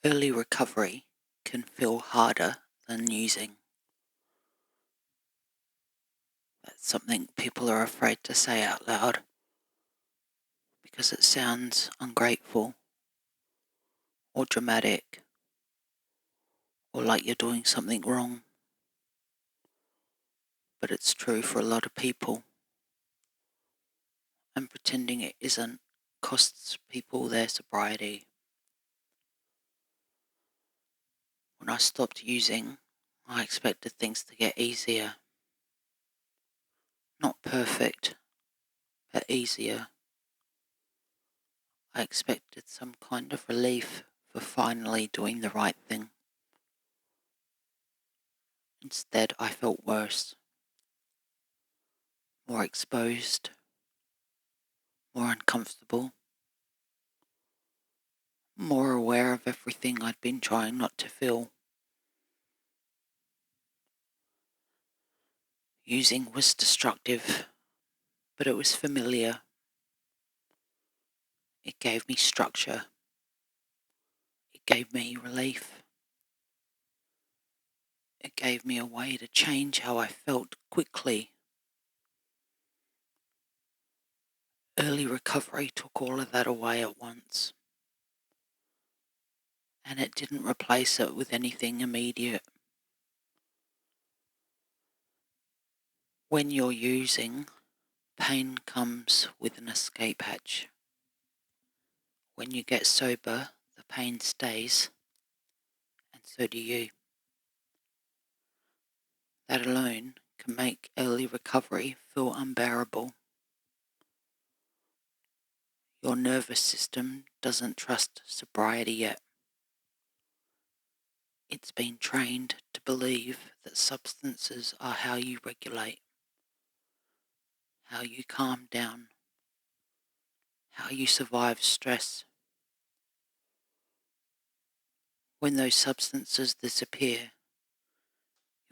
Early recovery can feel harder than using. That's something people are afraid to say out loud because it sounds ungrateful or dramatic or like you're doing something wrong. But it's true for a lot of people, and pretending it isn't costs people their sobriety. When I stopped using, I expected things to get easier. Not perfect, but easier. I expected some kind of relief for finally doing the right thing. Instead, I felt worse, more exposed, more uncomfortable, more aware of everything I'd been trying not to feel. Using was destructive, but it was familiar. It gave me structure. It gave me relief. It gave me a way to change how I felt quickly. Early recovery took all of that away at once, and it didn't replace it with anything immediate. When you're using, pain comes with an escape hatch. When you get sober, the pain stays, and so do you. That alone can make early recovery feel unbearable. Your nervous system doesn't trust sobriety yet. It's been trained to believe that substances are how you regulate, how you calm down, how you survive stress. When those substances disappear,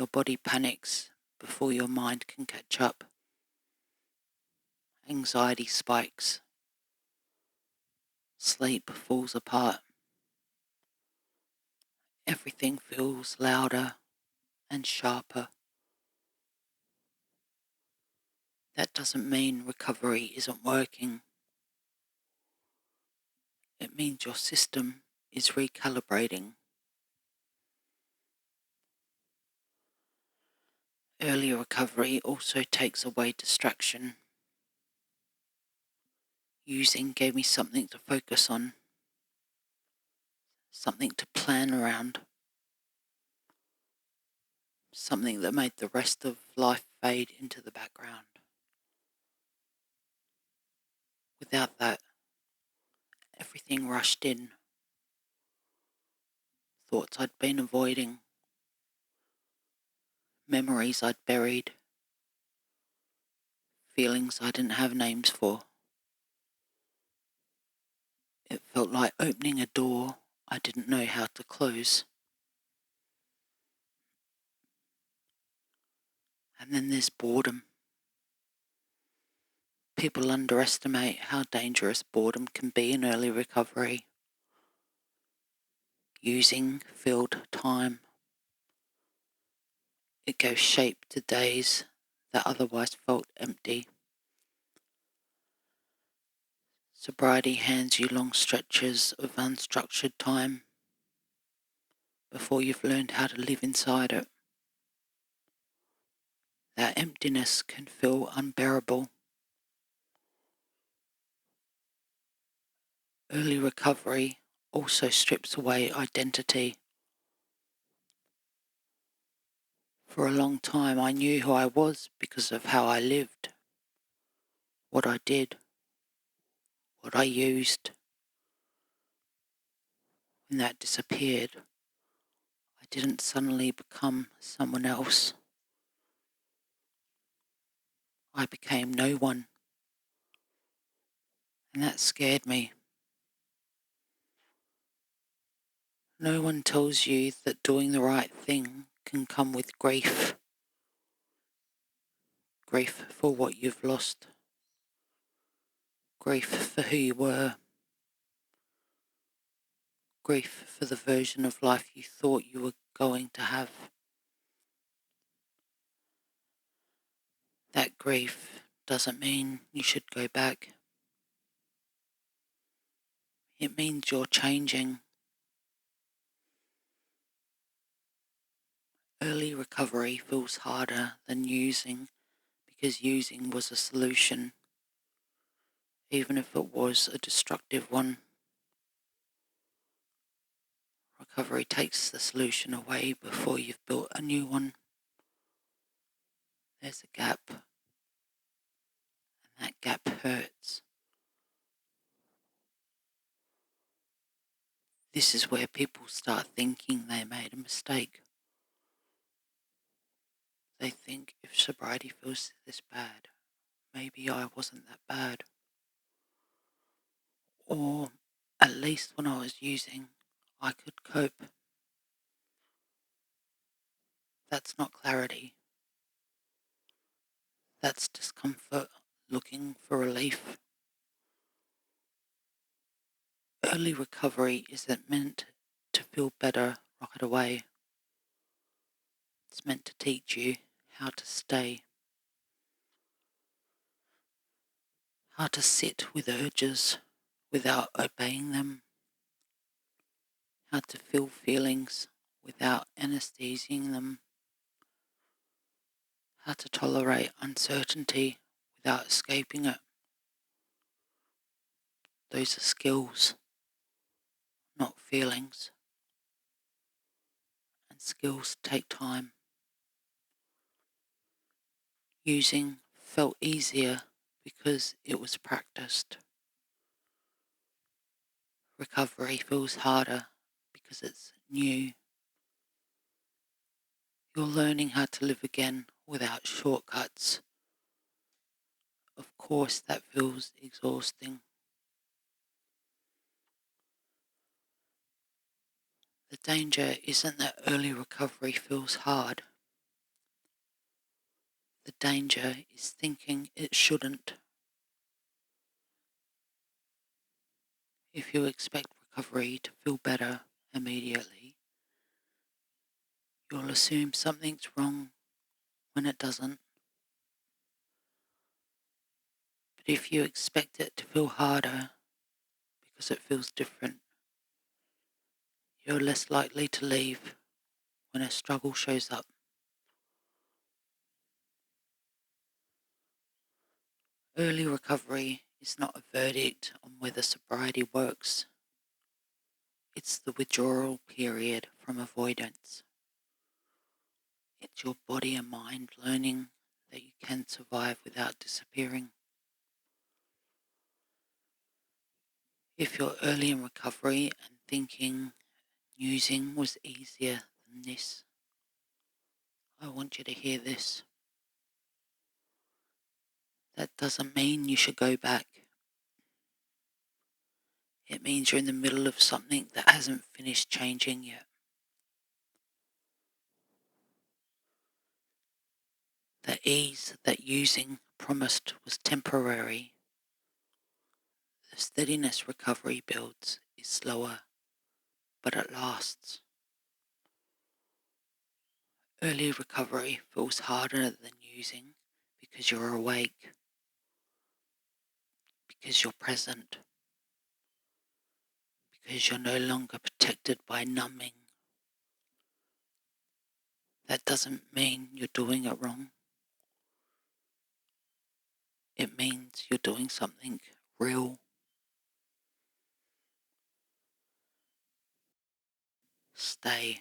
your body panics before your mind can catch up. Anxiety spikes. Sleep falls apart. Everything feels louder and sharper. That doesn't mean recovery isn't working. It means your system is recalibrating. Early recovery also takes away distraction. Using gave me something to focus on, something to plan around, something that made the rest of life fade into the background. Without that, everything rushed in. Thoughts I'd been avoiding, memories I'd buried, feelings I didn't have names for. It felt like opening a door I didn't know how to close. And then there's boredom. People underestimate how dangerous boredom can be in early recovery. Using filled time. It gave shape to days that otherwise felt empty. Sobriety hands you long stretches of unstructured time before you've learned how to live inside it. That emptiness can feel unbearable. Early recovery also strips away identity. For a long time I knew who I was because of how I lived, what I did, what I used. When that disappeared, I didn't suddenly become someone else. I became no one, and that scared me. No one tells you that doing the right thing can come with grief. Grief for what you've lost. Grief for who you were. grief for the version of life you thought you were going to have. That grief doesn't mean you should go back. It means you're changing. Early recovery feels harder than using because using was a solution, even if it was a destructive one. Recovery takes the solution away before you've built a new one. There's a gap, and that gap hurts. This is where people start thinking they made a mistake. They think, if sobriety feels this bad, maybe I wasn't that bad. Or at least when I was using, I could cope. That's not clarity. That's discomfort looking for relief. Early recovery isn't meant to feel better right away. It's meant to teach you how to stay, how to sit with urges without obeying them, how to feel feelings without anesthesizing them, how to tolerate uncertainty without escaping it. Those are skills, not feelings. And skills take time. Using felt easier because it was practiced. Recovery feels harder because it's new. You're learning how to live again without shortcuts. Of course, that feels exhausting. The danger isn't that early recovery feels hard. The danger is thinking it shouldn't. If you expect recovery to feel better immediately, you'll assume something's wrong when it doesn't. But if you expect it to feel harder because it feels different, you're less likely to leave when a struggle shows up. Early recovery is not a verdict on whether sobriety works. It's the withdrawal period from avoidance. It's your body and mind learning that you can survive without disappearing. If you're early in recovery and thinking using was easier than this, I want you to hear this. That doesn't mean you should go back. It means you're in the middle of something that hasn't finished changing yet. The ease that using promised was temporary. The steadiness recovery builds is slower, but it lasts. Early recovery feels harder than using because you're awake, because you're present, because you're no longer protected by numbing. That doesn't mean you're doing it wrong. It means you're doing something real. Stay.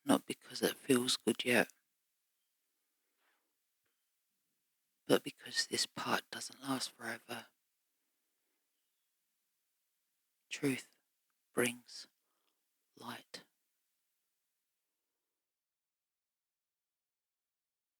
Not because it feels good yet, but because this part doesn't last forever. Truth brings light.